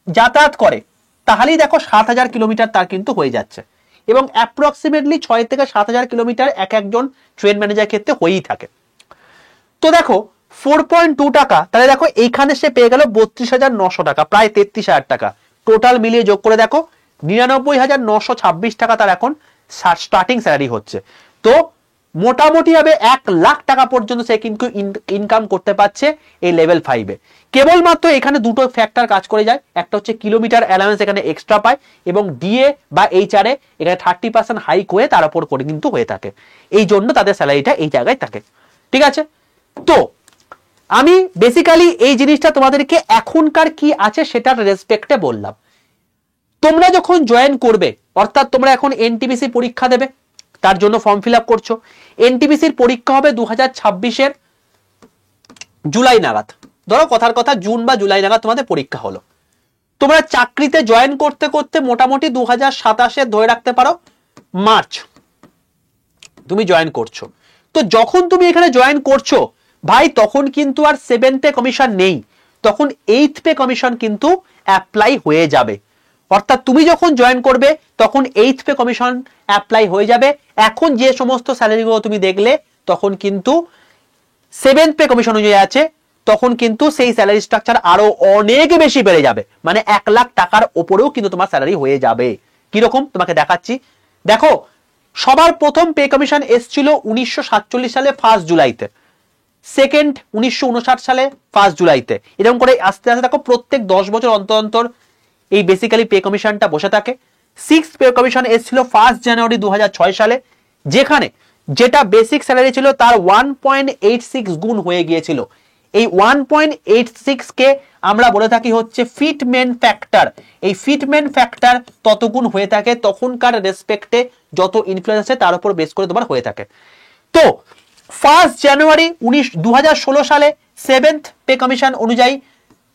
যাতায়াত করে তাহলেই দেখো 7,000 কিলোমিটার তার কিন্তু হয়ে যাচ্ছে। এবং অ্যাপ্রক্সিমেটলি 6 থেকে 7,000 কিলোমিটার এক একজন ট্রেন ম্যানেজার ক্ষেত্রে হয়েই থাকে। তো দেখো 4.2 টাকা, তাহলে দেখো এইখানে সে পেয়ে গেল 32,900 টাকা, প্রায় 33,000 টাকা। টোটাল মিলিয়ে যোগ করে দেখো 99,926 টাকা তার এখন স্টার্টিং স্যালারি হচ্ছে। তো মোটামুটি ভাবে 1 লাখ টাকা পর্যন্ত সে কিন্তু ইনকাম করতে পারছে এই লেভেল 5-এ। কেবলমাত্র এখানে দুটো ফ্যাক্টর কাজ করে যায়, একটা হচ্ছে কিলোমিটার অ্যালাউন্স এখানে এক্সট্রা পায়, এবং ডিএ বা এইচআরএ এখানে 30% হাইক হয়ে তার উপর করে কিন্তু হয়ে থাকে। এই জন্য তাদের স্যালারিটা এই জায়গায় থাকে। ঠিক আছে, তো আমি বেসিক্যালি এই জিনিসটা তোমাদেরকে এখনকার কি আছে সেটার রেসপেক্টে বললাম। তোমরা যখন জয়েন করবে, অর্থাৎ তোমরা এখন এনটিপিসি পরীক্ষা দেবে, তার জন্য ফর্ম ফিল আপ করছো। এনটিপিসির পরীক্ষা হবে 2026-এর জুলাই নাগাদ, ধরো কথার কথা জুন বা জুলাই নাগাদ তোমাদের পরীক্ষা হলো। তোমরা চাকরিতে জয়েন করতে করতে মোটামুটি 2027-এ ধরে রাখতে পারো মার্চ তুমি জয়েন করছো। তো যখন তুমি এখানে জয়েন করছো ভাই, তখন কিন্তু আর 7th পে কমিশন নেই, তখন 8th পে কমিশন কিন্তু অ্যাপ্লাই হয়ে যাবে। অর্থাৎ তুমি যখন জয়েন করবে তখন 8th পে কমিশন অ্যাপ্লাই হয়ে যাবে। এখন যে সমস্ত স্যালারিগুলো তুমি দেখলে তখন কিন্তু 7th পে কমিশন অনুযায়ী আছে, তখন কিন্তু সেই স্যালারি স্ট্রাকচার আরো অনেক বেশি বেড়ে যাবে, মানে 1 লাখ টাকার ওপরেও কিন্তু তোমার স্যালারি হয়ে যাবে। কিরকম তোমাকে দেখাচ্ছি, দেখো সবার প্রথম পে কমিশন এসেছিল 1947 সালে 1 জুলাইতে, সেকেন্ড 1959 সালে 1 জুলাইতে, এরকম করে আস্তে আস্তে দেখো প্রত্যেক 10 বছর অন্তর অন্তর এই বেসিক্যালি পে কমিশনটা বসে থাকে। 6th পে কমিশন এসেছিল 1 জানুয়ারি 2006 সালে, যেখানে যেটা বেসিক স্যালারি ছিল তার 1.86 গুণ হয়ে গিয়েছিল। এই 1.86 কে আমরা বলে থাকি হচ্ছে ফিটমেন্ট ফ্যাক্টর। এই ফিটমেন্ট ফ্যাক্টর তত গুণ হয়ে থাকে তখনকার রেসপেক্টে যত ইনফ্লুয়েন্স আছে তার উপর বেস করে তোমার হয়ে থাকে। তো 1 জানুয়ারি 2016 সালে 7th পে কমিশন অনুযায়ী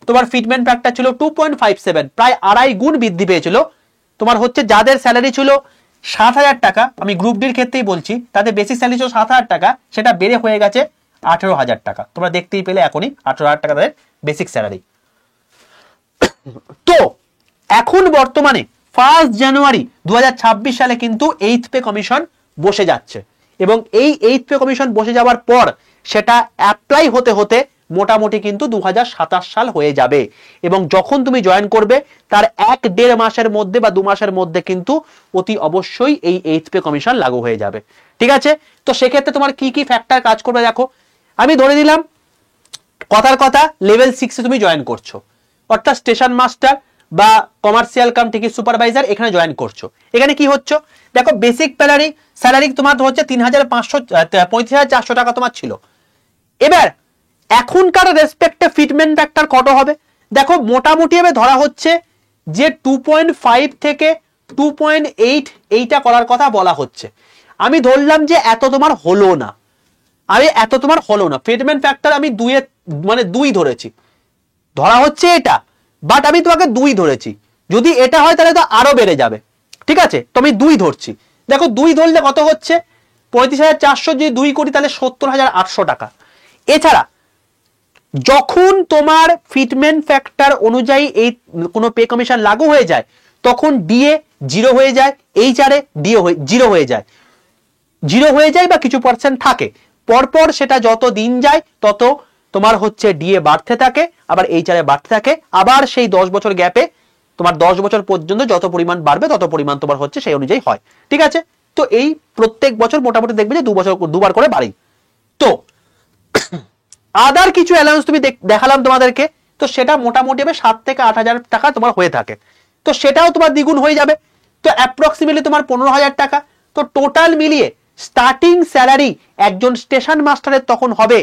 তোমার ফিটমেন্ট ফ্যাক্টর ছিল 2.57, প্রায় 2.5 গুণ বৃদ্ধি পেয়েছিল। তোমার হচ্ছে যাদের স্যালারি ছিল 7,000 টাকা, আমি গ্রুপ ডির ক্ষেত্রেই বলছি, তাদের বেসিক স্যালারি ছিল 7,000 টাকা, সেটা বেড়ে হয়ে গেছে 18,000 টাকা। তোমরা দেখতেই পেলে এখনই 18,000 টাকা তাদের বেসিক স্যালারি। তো এখন বর্তমানে 1 জানুয়ারি 2026 সালে কিন্তু 8th পে কমিশন বসে যাচ্ছে, এবং এই 8th পে কমিশন বসে যাওয়ার পর সেটা অ্যাপ্লাই হতে হতে মোটামুটি কিন্তু 2027 সাল হয়ে যাবে। এবং যখন তুমি জয়েন করবে তার 1-1.5 মাসের মধ্যে বা 2 মাসের মধ্যে কিন্তু অতি অবশ্যই এই 8th পে কমিশন লাগু হয়ে যাবে। ঠিক আছে, তো সেক্ষেত্রে তোমার কি কি ফ্যাক্টর কাজ করবে দেখো। আমি ধরে দিলাম কথার কথা লেভেল 6-এ তুমি জয়েন করছো, অর্থাৎ স্টেশন মাস্টার বা কমার্শিয়াল কাম টিকিট সুপারভাইজার এখানে জয়েন করছো। এখানে কি হচ্ছে দেখো, বেসিক স্যালারি তোমার হচ্ছে 35,400 টাকা তোমার ছিল। এবার এখনকার রেসপেক্টে ফিটমেন্ট ফ্যাক্টর কত হবে দেখো, মোটামুটি ভাবে ধরা হচ্ছে যে 2.5 থেকে 2.8 এইটা করার কথা বলা হচ্ছে। আমি ধরলাম যে এত তোমার হলো না, ফিটমেন্ট ফ্যাক্টর আমি 2 ধরেছি, ধরা হচ্ছে এটা, বাট আমি তোমাকে 2 ধরেছি। যদি এটা হয় তাহলে তো আরো বেড়ে যাবে। ঠিক আছে, তো আমি 2 ধরছি। দেখো 2 ধরলে কত হচ্ছে, 35,400 যদি 2 করি তাহলে 70,800 টাকা। এছাড়া যখন তোমার ফিটমেন্ট ফ্যাক্টর অনুযায়ী এই কোনো পে কমিশন লাগু হয়ে যায় তখন ডিএ 0 হয়ে যায়, এইচআরএ ডিএ 0 হয়ে যায় বা কিছু পার্সেন্ট থাকে। পরপর সেটা যত দিন যায় তত তোমার হচ্ছে ডিএ বাড়তে থাকে, আবার এইচআরএ বাড়তে থাকে, আবার সেই 10 বছর গ্যাপে তোমার 10 বছর পর্যন্ত যত পরিমাণ বাড়বে তত পরিমাণ তোমার হচ্ছে সেই অনুযায়ী হয়। ঠিক আছে, তো এই প্রত্যেক বছর মোটামুটি দেখবে যে 2 বার করে বাড়ে। তো আদার কিছু অ্যালাউন্স তুমি দেখালাম তোমাদেরকে, তো সেটা মোটামুটি 7 থেকে 8,000 টাকা তোমার হয়ে থাকে, তো সেটাও তোমার দ্বিগুণ হয়ে যাবে। তো অ্যাপ্রক্সিমেটলি তোমার 15,000 টাকা। তো টোটাল মিলিয়ে স্টার্টিং স্যালারি একজন স্টেশন মাস্টারের তখন হবে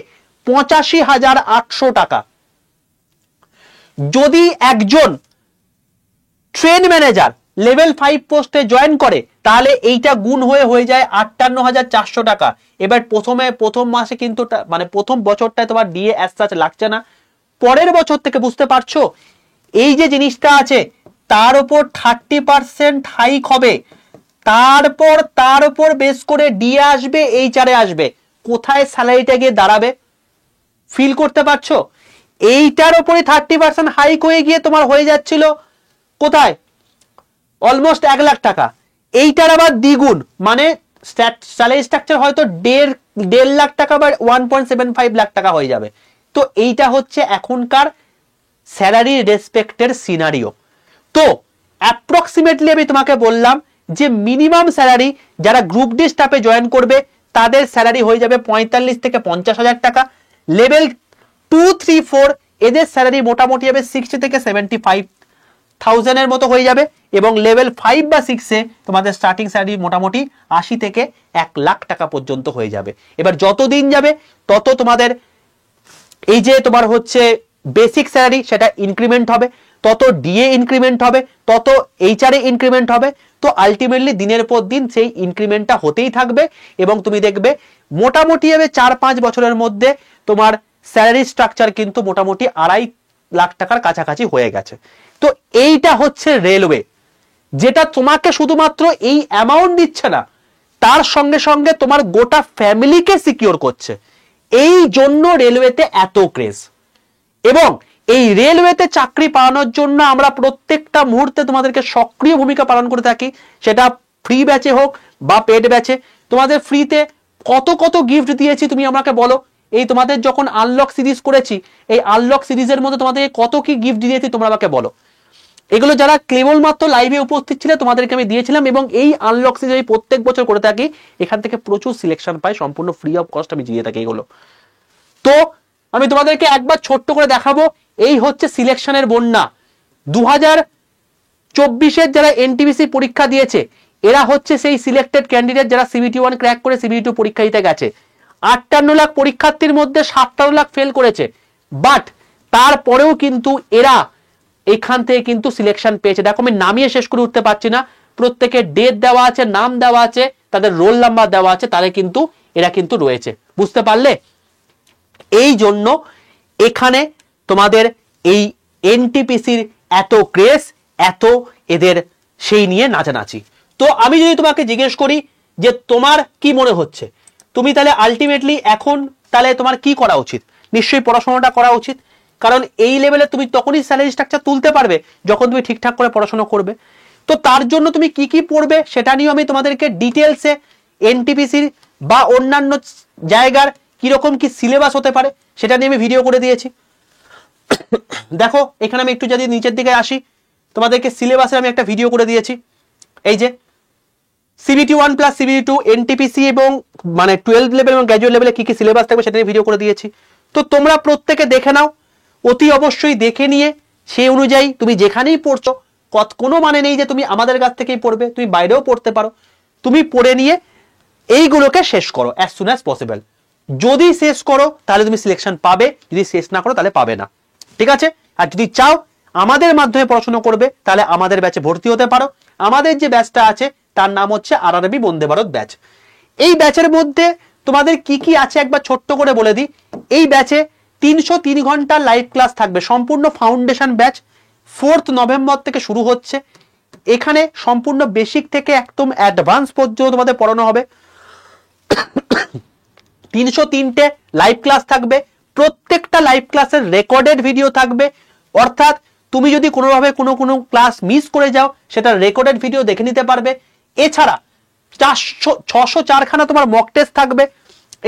85,800 টাকা। যদি একজন ট্রেন ম্যানেজার লেভেল 5 পোস্টে জয়েন করে তাহলে এইটা গুণ হয়ে যায় 58,400 টাকা। এবার প্রথম মাসে কিন্তু মানে প্রথম বছরটায় তোমার ডিএ অ্যাজ সাচ লাগছে না, পরের বছর থেকে, বুঝতে পারছো, এই যে জিনিসটা আছে তার উপর 30% হাইক হবে, তার উপর বেস করে ডিএ আসবে, এইচআরএ আসবে, কোথায় স্যালারিটা গিয়ে দাঁড়াবে ফিল করতে পারছো? এইটার উপরে 30% হাইক হয়ে গিয়ে তোমার হয়ে যাচ্ছিল কোথায় অলমোস্ট 1 লাখ টাকা, এইটার আবার দ্বিগুণ, মানে স্যালারি স্ট্রাকচার হয়তো 1.5 লাখ টাকা বা 1.75 লাখ টাকা হয়ে যাবে। তো এইটা হচ্ছে এখনকার স্যালারি রেসপেক্টের সিনারিও। তো অ্যাপ্রক্সিমেটলি আমি তোমাকে বললাম যে মিনিমাম স্যালারি যারা গ্রুপ ডি স্টাফে জয়েন করবে তাদের স্যালারি হয়ে যাবে 45 থেকে 50,000 টাকা। লেভেল 2, 3, 4 এদের স্যালারি মোটামুটি হবে 60 থেকে 75,000 এর মতো হয়ে যাবে, এবং লেভেল 5 বা 6 এ তোমাদের স্টার্টিং স্যালারি মোটামুটি 80 থেকে 1 লাখ টাকা পর্যন্ত হয়ে যাবে। এবার যত দিন যাবে তত তোমাদের এই যে তোমার হচ্ছে বেসিক স্যালারি সেটা ইনক্রিমেন্ট হবে, তত ডিএ ইনক্রিমেন্ট হবে, তত এইচআরএ ইনক্রিমেন্ট হবে। তো আলটিমেটলি দিনের পর দিন সেই ইনক্রিমেন্টটা হতেই থাকবে, এবং তুমি দেখবে মোটামুটি হবে 4-5 বছরের মধ্যে তোমার স্যালারি স্ট্রাকচার কিন্তু মোটামুটি 2.5 লাখ টাকার কাছাকাছি হয়ে গেছে। তো এইটা হচ্ছে রেলওয়ে, যেটা তোমাকে শুধুমাত্র এই অ্যামাউন্ট দিচ্ছে না, তার সঙ্গে সঙ্গে তোমার গোটা ফ্যামিলিকে সিকিউর করছে। এই জন্য রেলওয়েতে এত ক্রেজ। এবং এই রেলওয়েতে চাকরি পাওয়ানোর জন্য আমরা প্রত্যেকটা মুহূর্তে তোমাদেরকে সক্রিয় ভূমিকা পালন করে থাকি, সেটা ফ্রি ব্যাচে হোক বা পেড ব্যাচে। তোমাদের ফ্রিতে কত কত গিফট দিয়েছি তুমি আমাকে বলো। এই তোমাদের যখন আনলক সিরিজ করেছি, এই আনলক সিরিজের মধ্যে তোমাদেরকে কত কি গিফট দিয়েছি তোমরা আমাকে বলো। এগুলো যারা কেবলমাত্র লাইভে উপস্থিত ছিল তোমাদেরকে আমি দিয়েছিলাম, এবং এই আনলক সিরিজ আমি প্রত্যেক বছর করে থাকি। এখান থেকে প্রচুর সিলেকশন পাই, সম্পূর্ণ ফ্রি অফ কস্ট আমি দিয়ে থাকি এগুলো। তো আমি তোমাদেরকে একবার ছোট্ট করে দেখাবো, এই হচ্ছে সিলেকশনের বন্যা। 2024-এর যারা এনটিপিসি পরীক্ষা দিয়েছে এরা হচ্ছে সেই সিলেক্টেড ক্যান্ডিডেট যারা সিবিটি 1 ক্র্যাক করে সিবিটি 2 পরীক্ষা দিতে গেছে। 58 লাখ পরীক্ষার্থীর মধ্যে 57 লাখ ফেল করেছে, বাট তারপরেও কিন্তু এরা এখান থেকে কিন্তু সিলেকশন পেয়েছে। দেখো আমি নামিয়ে শেষ করে উঠতে পারছি না, প্রত্যেকের ডেট দেওয়া আছে, নাম দেওয়া আছে, তাদের রোল নাম্বার দেওয়া আছে, তাদের কিন্তু এরা কিন্তু রয়েছে। বুঝতে পারলে? এই জন্য এখানে তোমাদের এই এনটিপিসির এত ক্রেজ, এত এদের সেই নিয়ে নাচানাচি। তো আমি যদি তোমাকে জিজ্ঞেস করি যে তোমার কি মনে হচ্ছে, তুমি তাহলে আলটিমেটলি এখন তাহলে তোমার কি করা উচিত? নিশ্চয়ই পড়াশোনাটা করা উচিত, কারণ এই লেভেলে তুমি তখনই স্যালারি স্ট্রাকচার তুলতে পারবে যখন তুমি ঠিকঠাক করে পড়াশোনা করবে। তো তার জন্য তুমি কি কি পড়বে সেটা নিয়ে আমি তোমাদেরকে ডিটেলসে এনটিপিসির বা অন্যান্য জায়গার কিরকম কি সিলেবাস হতে পারে সেটা নিয়ে আমি ভিডিও করে দিয়েছি। দেখো এখানে আমি একটু যদি নিচের দিকে আসি, তোমাদেরকে সিলেবাসের আমি একটা ভিডিও করে দিয়েছি। এই যে সিবিটি 1 প্লাস সিবিটি 2 এনটিপিসি এবং মানে 12 লেভেল এবং গ্র্যাজুয়েট লেভেলে কি কি সিলেবাস থাকবে সেটা নিয়ে ভিডিও করে দিয়েছি। তো তোমরা প্রত্যেকে দেখে নাও, অতি অবশ্যই দেখে নিয়ে সেই অনুযায়ী তুমি যেখানেই পড়ছো, কোনো মানে নেই যে তুমি আমাদের কাছ থেকেই পড়বে, তুমি বাইরেও পড়তে পারো। তুমি পড়ে নিয়ে এইগুলোকে শেষ করো অ্যাজ সুন অ্যাজ পসিবল। যদি শেষ করো তাহলে তুমি সিলেকশন পাবে, যদি শেষ না করো তাহলে পাবে না, ঠিক আছে? আর যদি চাও আমাদের মাধ্যমে পড়াশোনা করবে তাহলে আমাদের ব্যাচে ভর্তি হতে পারো। আমাদের যে ব্যাচটা আছে তার নাম হচ্ছে আরআরবি বন্দে ভারত ব্যাচ। এই ব্যাচের মধ্যে তোমাদের কি কি আছে একবার ছোট্ট করে বলে দিই। এই ব্যাচে 303 ঘন্টা লাইভ ক্লাস থাকবে, সম্পূর্ণ ফাউন্ডেশন ব্যাচ। 4 নভেম্বর থেকে শুরু হচ্ছে। এখানে সম্পূর্ণ বেসিক থেকে একদম অ্যাডভান্স পর্যন্ত তোমাদের পড়ানো হবে। 303টে লাইভ ক্লাস থাকবে, প্রত্যেকটা লাইভ ক্লাসের রেকর্ডেড ভিডিও থাকবে, অর্থাৎ তুমি যদি কোনোভাবে কোনো ক্লাস মিস করে যাও সেটা রেকর্ডেড ভিডিও দেখে নিতে পারবে। এছাড়া 604 খানা তোমার মক টেস্ট থাকবে,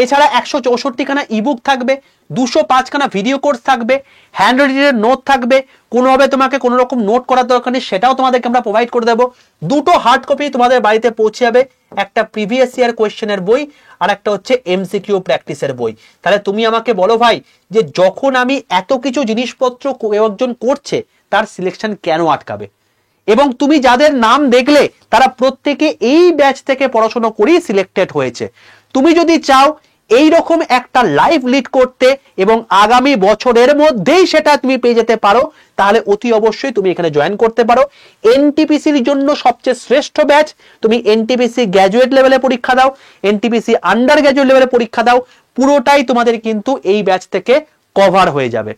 এছাড়া 164 খানা ইবুক থাকবে, 205 খানা ভিডিও কোর্স থাকবে, হ্যান্ড রিটেনের নোট থাকবে। কোনোভাবে তোমাকে কোনো রকম নোট করার দরকার নেই, সেটাও তোমাদেরকে আমরা প্রোভাইড করে দেবো। 2টো হার্ড কপি তোমাদের বাড়িতে পৌঁছে যাবে, একটা প্রিভিয়াস ইয়ার কোয়েশ্চেনের বই আর একটা হচ্ছে এমসিকিউ প্র্যাকটিসের বই। তাহলে তুমি আমাকে বলো ভাই, যে যখন আমি এত কিছু জিনিসপত্র একজন করছে তার সিলেকশন কেন আটকাবে? এবং তুমি যাদের নাম দেখলে তারা প্রত্যেকে এই ব্যাচ থেকে পড়াশোনা করেই সিলেক্টেড হয়েছে। তুমি যদি চাও এই রকম একটা লাইভ লিড করতে এবং আগামী বছরের মধ্যেই সেটা তুমি পেয়ে যেতে পারো, তাহলে অতি অবশ্যই তুমি এখানে জয়েন করতে পারো। এনটিপিসির জন্য সবচেয়ে শ্রেষ্ঠ ব্যাচ। তুমি এনটিপিসি গ্র্যাজুয়েট লেভেলে পরীক্ষা দাও, এনটিপিসি আন্ডার গ্র্যাজুয়েট লেভেলে পরীক্ষা দাও, পুরোটাই তোমাদের কিন্তু এই ব্যাচ থেকে কভার হয়ে যাবে।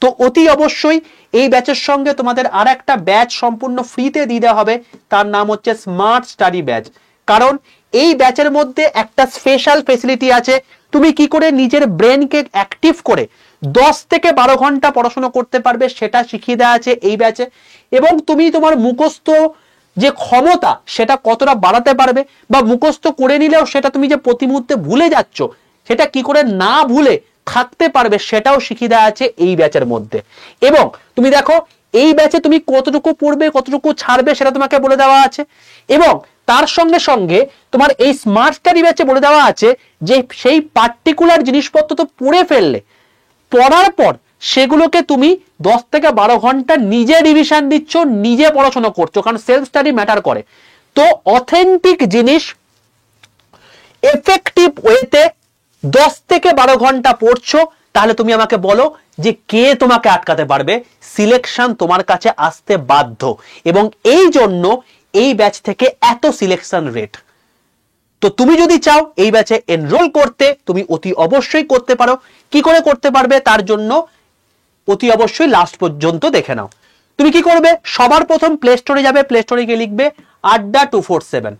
তো অতি অবশ্যই এই ব্যাচের সঙ্গে তোমাদের আর একটা ব্যাচ সম্পূর্ণ ফ্রিতে দিয়ে দেওয়া হবে, তার নাম হচ্ছে স্মার্ট স্টাডি ব্যাচ। কারণ এই ব্যাচের মধ্যে একটা স্পেশাল ফেসিলিটি আছে, তুমি কি করে নিজের ব্রেনকে অ্যাক্টিভ করে 10 থেকে 12 ঘন্টা পড়াশোনা করতে পারবে সেটা শিখিয়ে দেওয়া আছে এই ব্যাচে। এবং তুমি তোমার মুখস্থ যে ক্ষমতা সেটা কতটা বাড়াতে পারবে, বা মুখস্থ করে নিলেও সেটা তুমি যে প্রতি মুহূর্তে ভুলে যাচ্ছ সেটা কি করে না ভুলে থাকতে পারবে সেটাও শিখিয়ে দেওয়া আছে এই ব্যাচের মধ্যে। এবং তুমি দেখো এই ব্যাচে তুমি কতটুকু পড়বে কতটুকু ছাড়বে সেটা তোমাকে বলে দেওয়া আছে। এবং তার সঙ্গে সঙ্গে তোমার এই স্মার্ট স্টাডি ব্যাচে বলে দেওয়া আছে যে সেই পার্টিকুলার জিনিসপত্র তো পড়ে ফেললে, পড়ার পর সেগুলোকে তুমি 10 থেকে 12 ঘন্টা নিজে রিভিশন দিচ্ছ, নিজে পড়াশোনা করছো, কারণ সেলফ স্টাডি ম্যাটার করে। তো অথেন্টিক জিনিস এফেক্টিভ ওয়েতে 10 থেকে 12 ঘন্টা পড়ছো, তাহলে তুমি আমাকে বলো যে কে তোমাকে আটকাতে পারবে? সিলেকশন তোমার কাছে আসতে বাধ্য। এবং এই জন্য এই ব্যাচ থেকে এত সিলেকশন রেট। তো তুমি যদি চাও এই ব্যাচে এনরোল করতে, তুমি অতি অবশ্যই করতে পারো। কি করে করতে পারবে তার জন্য অতি অবশ্যই লাস্ট পর্যন্ত দেখে নাও। তুমি কি করবে? সবার প্রথম প্লে স্টোরে যাবে, প্লে স্টোরে গিয়ে লিখবে আড্ডা 247।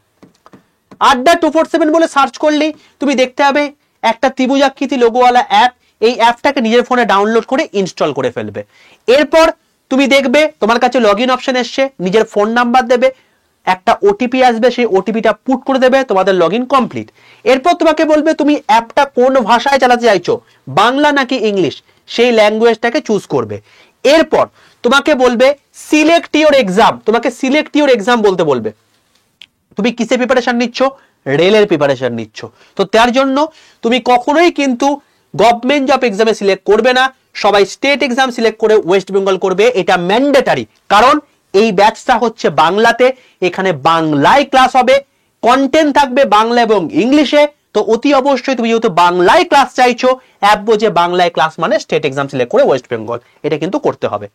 আড্ডা 247 বলে সার্চ করলেই তুমি দেখতে হবে একটা ত্রিভুজাকৃতি লোগোওয়ালা অ্যাপ। এই অ্যাপটাকে নিজের ফোনে ডাউনলোড করে ইনস্টল করে ফেলবে। এরপর তুমি দেখবে তোমার কাছে লগ ইন অপশন এসছে, নিজের ফোন নাম্বার দেবে, একটা ওটিপি আসবে, সেই ওটিপিটা পুট করে দেবে, তোমাদের লগ ইন কমপ্লিট। এরপর তোমাকে বলবে তুমি অ্যাপটা কোন ভাষায় চালাতে চাইছো, বাংলা নাকি ইংলিশ, সেই ল্যাঙ্গুয়েজটাকে চুজ করবে। এরপর তোমাকে বলবে সিলেক্ট ইওর এক্সাম, তোমাকে সিলেক্ট ইওর এক্সাম বলতে বলবে। তুমি কিসে প্রিপারেশন নিচ্ছ? রেলের প্রিপারেশন নিচ্ছ। তো তার জন্য তুমি কখনোই কিন্তু গভর্নমেন্ট জব এক্সামে সিলেক্ট করবে না, সবাই স্টেট এক্সাম সিলেক্ট করে ওয়েস্ট বেঙ্গল করবে, এটা ম্যান্ডেটারি। কারণ এই ব্যাচটা হচ্ছে বাংলাতে, এখানে বাংলায় ক্লাস হবে, কন্টেন্ট থাকবে বাংলা এবং ইংলিশে। তো অতি অবশ্যই তুমি যেহেতু বাংলায় ক্লাস চাইছো, অ্যাপ বোঝে বাংলায় ক্লাস মানে স্টেট এক্সাম সিলেক্ট করে ওয়েস্ট বেঙ্গল, এটা কিন্তু করতে হবে।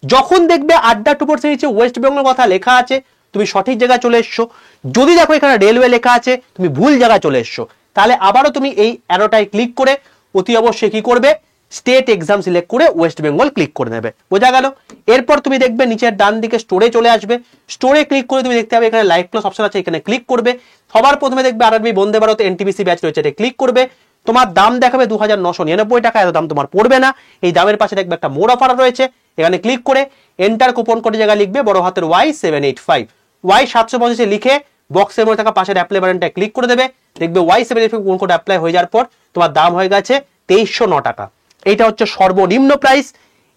যখন দেখবে আড্ডা 247 ওয়েস্ট বেঙ্গল কথা লেখা আছে, তুমি সঠিক জায়গায় চলে এসছো। যদি দেখো এখানে রেলওয়ে লেখা আছে, তুমি ভুল জায়গায় চলে এসছো। তাহলে আবারও তুমি এই অ্যারোটায় ক্লিক করে অতি অবশ্যই কি করবে? স্টেট এক্সাম সিলেক্ট করে ওয়েস্ট বেঙ্গল ক্লিক করে নেবে। বোঝা গেল? এরপর তুমি দেখবে নিচের ডান দিকে স্টোরে চলে আসবে, স্টোরে ক্লিক করে তুমি দেখতে হবে এখানে লাইভ ক্লাস অপশন আছে, এখানে ক্লিক করবে। সবার প্রথমে দেখবে RRB Vande Bharat NTPC batch রয়েছে, এটা ক্লিক করবে। তোমার দাম দেখাবে 2999 টাকা, এত দাম তোমার পড়বে না। এই দামের পাশে দেখবে একটা মোর অফার রয়েছে, এখানে ক্লিক করে এন্টার কুপন কোডের জায়গায় লিখবে বড় হাতের Y785, Y785 লিখে বক্সের মধ্যে থাকা পাশের অ্যাপ্লাই বাটনটা ক্লিক করে দেবে। দেখবে Y785 কুপন কোড অ্যাপ্লাই হয়ে যাওয়ার পর তোমার দাম হয়ে গেছে 2309 টাকা। এইটা হচ্ছে সর্বনিম্ন প্রাইস,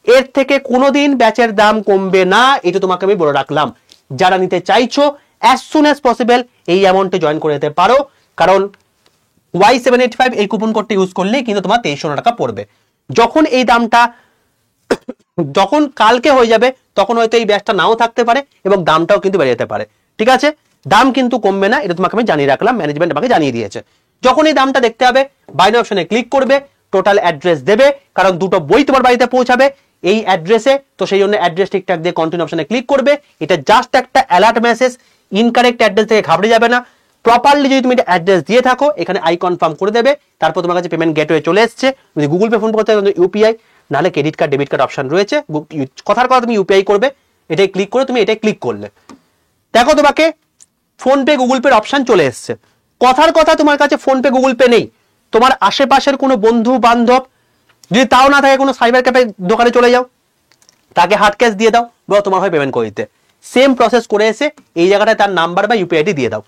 এর থেকে কোনোদিন ব্যাচের দাম কমবে না, এটা তোমাকে আমি বলে রাখলাম। যারা নিতে চাইছো অ্যাজ সুন অ্যাজ পসিবল এই অ্যামাউন্টে জয়েন করে যেতে পারো, কারণ Y785 এই কুপন কোডটা ইউজ করলে কিন্তু তোমার 2309 টাকা পড়বে। যখন এই দামটা যখন কালকে হয়ে যাবে তখন হয়তো এই ব্যাচটা নাও থাকতে পারে এবং দামটাও কিন্তু বেড়ে যেতে পারে। ঠিক আছে, দাম কিন্তু কমবে না, এটা তোমাকে আমি জানিয়ে রাখলাম, ম্যানেজমেন্ট আমাকে জানিয়ে দিয়েছে। যখন এই দামটা দেখতে হবে বাইরে অপশনে ক্লিক করবে, টোটাল অ্যাড্রেস দেবে, কারণ দুটো বই তোমার বাড়িতে পৌঁছাবে এই অ্যাড্রেসে। তো সেই জন্য অ্যাড্রেস ঠিকঠাক দিয়ে কন্টিনিউ অপশনে ক্লিক করবে। এটা জাস্ট একটা অ্যালার্ট মেসেজ, ইনকারেক্ট অ্যাড্রেস থেকে ঘাবড়ে যাবে না। প্রপারলি যদি তুমি অ্যাড্রেস দিয়ে থাকো এখানে আই কনফার্ম করে দেবে, তারপর তোমার কাছে পেমেন্ট গেটওয়ে চলে এসছে। যদি গুগল পে ফোন করতে হয় ইউপিআই, নাহলে credit card debit card option রয়েছে। কথার কথা তুমি ইউপিআই করবে, এটাই ক্লিক করে তুমি এটাই ক্লিক করলে দেখো তোমাকে ফোন পে গুগল পের অপশন চলে এসছে। কথার কথা তোমার কাছে ফোন পে গুগল পে নেই, তোমার আশেপাশের কোনো বন্ধু বান্ধব যদি তাও না থাকে কোনো সাইবার ক্যাফে দোকানে চলে যাও, তাকে হার্ড ক্যাশ দিয়ে দাও, বা তোমার হয় পেমেন্ট করে দিতে। সেম প্রসেস করে এসে এই জায়গাটায় তার নাম্বার বা ইউপিআইডি দিয়ে দাও,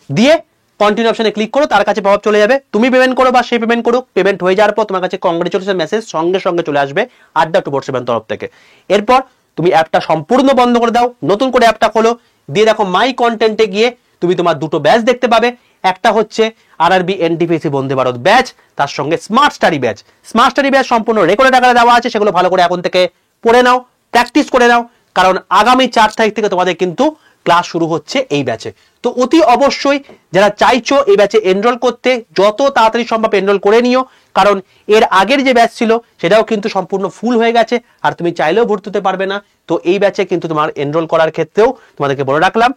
দিয়ে কন্টিনিউ অপশনে ক্লিক করো, তার কাছে প্রভাব চলে যাবে। তুমি পেমেন্ট করো বা সে পেমেন্ট করুক, পেমেন্ট হয়ে যাওয়ার পর তোমার কাছে কংগ্রেচুলেশন মেসেজ সঙ্গে সঙ্গে চলে আসবে আড্ডা 247 তরফ থেকে। এরপর তুমি অ্যাপটা সম্পূর্ণ বন্ধ করে দাও, নতুন করে অ্যাপটা খোলো, দিয়ে দেখো মাই কন্টেন্টে গিয়ে তুমি তোমার দুটো ব্যাচ দেখতে পাবে। একটা হচ্ছে RRB NTPC Vande Bharat batch, তার সঙ্গে smart study batch. Smart study batch সম্পূর্ণ রেকর্ডেড আকারে দেওয়া আছে, সেগুলো ভালো করে এখন থেকে পড়ে নাও, প্র্যাকটিস করে নাও, কারণ আগামী 4 তারিখ থেকে তোমাদের কিন্তু ক্লাস শুরু হচ্ছে এই ব্যাচে। তো অতি অবশ্যই যারা চাইছো এই ব্যাচে এনরোল করতে, যত তাড়াতাড়ি সম্ভব এনরোল করে নিও, কারণ এর আগের যে ব্যাচ ছিল সেটাও কিন্তু সম্পূর্ণ ফুল হয়ে গেছে, আর তুমি চাইলেও ভর্তি হতে পারবে না। তো এই ব্যাচে কিন্তু তোমার এনরোল করার ক্ষেত্রেও তোমাদেরকে বলে রাখলাম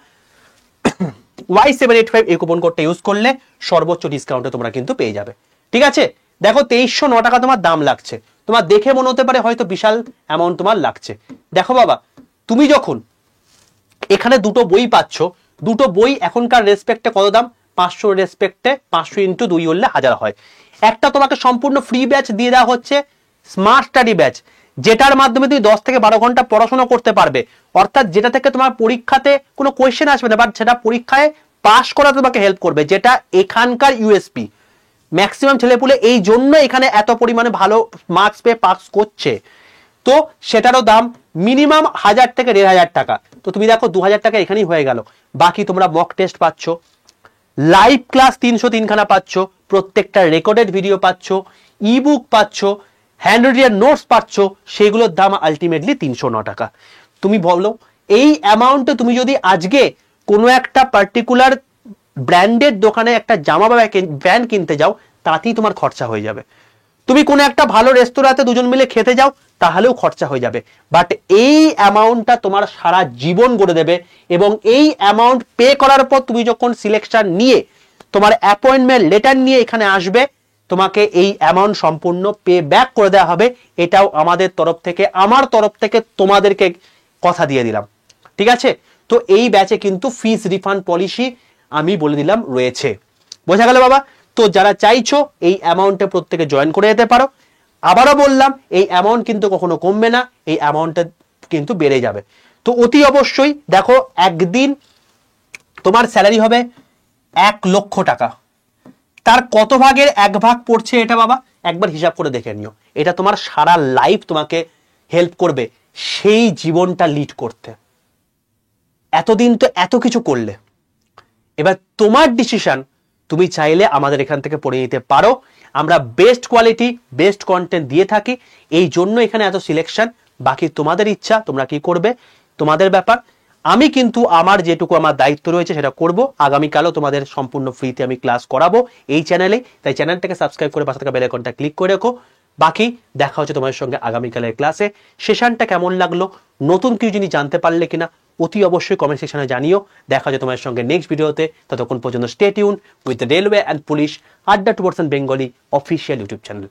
Y785 এই কুপন কোডটা ইউজ করলে সর্বোচ্চ ডিসকাউন্টে তোমরা কিন্তু পেয়ে যাবে। ঠিক আছে, দেখো 2309 টাকা তোমার দাম লাগছে, তোমার দেখে মনে হতে পারে হয়তো বিশাল অ্যামাউন্ট তোমার লাগছে। দেখো বাবা, তুমি যখন এখানে দুটো বই পাচ্ছ, দুটো বই এখনকার রেসপেক্টে কত দাম? 500 রেসপেক্টে 500 ইন্টু 2 করলে 1000 হয়। একটা তোমাকে সম্পূর্ণ ফ্রি ব্যাচ দিয়ে দেওয়া হচ্ছে, স্মার্ট স্টাডি ব্যাচ, যেটার মাধ্যমে তুমি 10 থেকে 12 ঘন্টা পড়াশোনা করতে পারবে। অর্থাৎ যেটা থেকে তোমার পরীক্ষাতে কোনো কোয়েশ্চেন আসবে না, বাট সেটা পরীক্ষায় পাস করা তোমাকে হেল্প করবে, যেটা এখানকার ইউএসপি। ম্যাক্সিমাম ছেলেপুলে এই জন্য এখানে এত পরিমাণে ভালো মার্কস পেয়ে পাস করছে। তো সেটারও দাম মিনিমাম 1000 থেকে 1500 টাকা। তো তুমি দেখো 2000 টাকা এখানেই হয়ে গেল। বাকি তোমরা মক টেস্ট পাচ্ছ, লাইভ ক্লাস 303 খানা পাচ্ছ, প্রত্যেকটা রেকর্ডেড ভিডিও পাচ্ছ, ইবুক পাচ্ছ, হ্যান্ড রিটেন নোটস পাচ্ছ, সেগুলোর দাম আলটিমেটলি 309 টাকা। তুমি বলো এই অ্যামাউন্টে তুমি যদি আজকে কোনো একটা পার্টিকুলার ব্র্যান্ডের দোকানে একটা জামা বা প্যান্ট কিনতে যাও, তাতেই তোমার খরচা হয়ে যাবে। তুমি কোনো একটা ভালো রেস্তোরাঁতে দুজন মিলে খেতে যাও, তাহলেও খরচা হয়ে যাবে। বাট এই অ্যামাউন্টটা তোমার সারা জীবন গড়ে দেবে। এবং এই অ্যামাউন্ট পে করার পর তুমি যখন সিলেকশন নিয়ে তোমার অ্যাপয়েন্টমেন্ট লেটার নিয়ে এখানে আসবে, তোমাকে এই অ্যামাউন্ট সম্পূর্ণ পে ব্যাক করে দেওয়া হবে। এটাও আমাদের তরফ থেকে, আমার তরফ থেকে তোমাদেরকে কথা দিয়ে দিলাম, ঠিক আছে? তো এই ব্যাচে কিন্তু ফিস রিফান্ড পলিসি আমি বলে দিলাম রয়েছে। বোঝা গেল বাবা? তো যারা চাইছো এই অ্যামাউন্টে প্রত্যেকে জয়েন করে যেতে পারো। আবারও বললাম, এই অ্যামাউন্ট কিন্তু কখনো কমবে না, এই অ্যামাউন্টটা কিন্তু বেড়ে যাবে। তো অতি অবশ্যই দেখো, একদিন তোমার স্যালারি হবে 1 লক্ষ টাকা। তার কত ভাগের 1 ভাগ পড়ছে এটা বাবা একবার হিসাব করে দেখে নিও। এটা তোমার সারা লাইফ তোমাকে হেল্প করবে সেই জীবনটা লিড করতে। এতদিন তো এত কিছু করলে, এবার তোমার ডিসিশন। তুমি চাইলে আমাদের এখান থেকে পড়ে নিতে পারো। আমরা বেস্ট কোয়ালিটি, বেস্ট কন্টেন্ট দিয়ে থাকি, এই জন্য এখানে এত সিলেকশন। বাকি তোমাদের ইচ্ছা, তোমরা কি করবে তোমাদের ব্যাপার। আমি কিন্তু আমার যেটুকু আমার দায়িত্ব রয়েছে সেটা করব। আগামীকালও তোমাদের সম্পূর্ণ ফ্রিতে আমি ক্লাস করাবো এই চ্যানেলে। তাই চ্যানেলটাকে সাবস্ক্রাইব করে পাশে থাকা বেল আইকনটা ক্লিক করে রেখো। বাকি দেখা হচ্ছে তোমাদের সঙ্গে আগামীকালের ক্লাসে। সেশনটা কেমন লাগলো, নতুন কিছু জিনিস জানতে পারলে কিনা, অতি অবশ্যই কমেন্ট সেকশনে জানিও। দেখা হচ্ছে তোমাদের সঙ্গে নেক্সট ভিডিওতে। ততক্ষণ পর্যন্ত stay tune with the railway and police আড্ডা 2% বেঙ্গলি অফিসিয়াল ইউটিউব চ্যানেল।